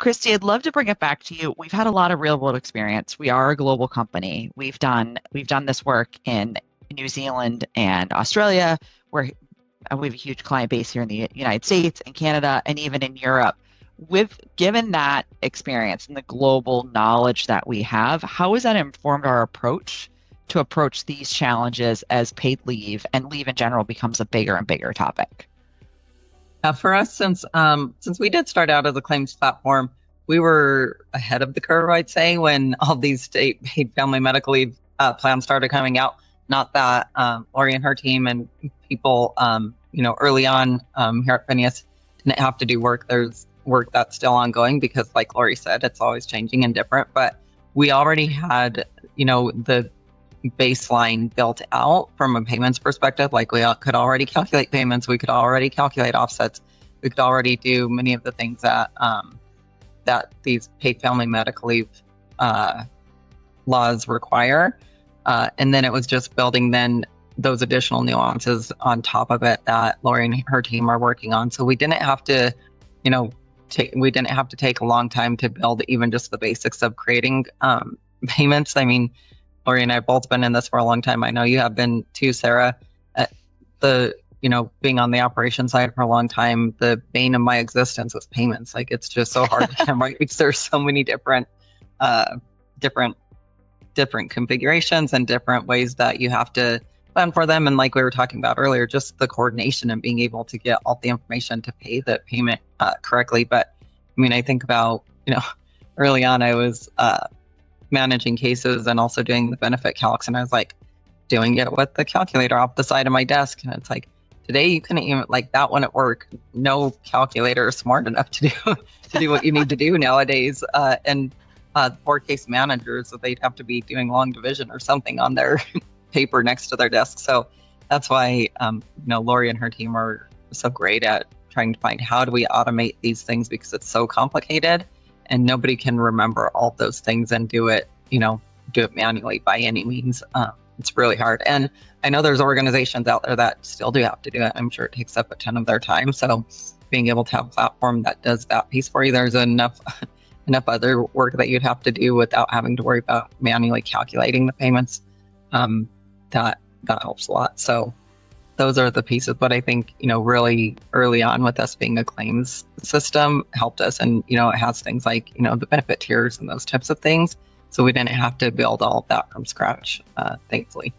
Christy, I'd love to bring it back to you. We've had a lot of real world experience. We are a global company. We've done this work in New Zealand and Australia, where we have a huge client base here in the United States and Canada, and even in Europe. Given that experience and the global knowledge that we have, how has that informed our approach to approach these challenges as paid leave and leave in general becomes a bigger and bigger topic? For us, since we did start out as a claims platform, we were ahead of the curve, I'd say, when all these state paid family medical leave plans started coming out. Not that Lori and her team and people, early on here at FINEOS didn't have to do work. There's work that's still ongoing because, like Lori said, it's always changing and different. But we already had, the baseline built out from a payments perspective. Like we could already calculate payments, we could already calculate offsets, we could already do many of the things that that these paid family medical leave laws require. And then it was just building then those additional nuances on top of it that Lori and her team are working on. So we didn't have to, take a long time to build even just the basics of creating payments. I mean, Lori and I have both been in this for a long time. I know you have been too, Sarah. Being on the operations side for a long time, the bane of my existence was payments. Like, it's just so hard to right? Because there's so many different configurations and different ways that you have to plan for them. And like we were talking about earlier, just the coordination and being able to get all the information to pay the payment correctly. But I mean, I think about, early on I was managing cases and also doing the benefit calcs, and I was like doing it with the calculator off the side of my desk. And it's like, today you couldn't even, like, that one at work, no calculator is smart enough to do what you need to do nowadays. And poor case managers, so they'd have to be doing long division or something on their paper next to their desk. So that's why Lori and her team are so great at trying to find how do we automate these things, because it's so complicated and nobody can remember all those things and do it manually by any means. It's really hard. And I know there's organizations out there that still do have to do it. I'm sure it takes up a ton of their time. So being able to have a platform that does that piece for you, there's enough other work that you'd have to do without having to worry about manually calculating the payments. That helps a lot. So those are the pieces. But I think, really early on with us being a claims system helped us. And, it has things like, the benefit tiers and those types of things. So we didn't have to build all of that from scratch, thankfully.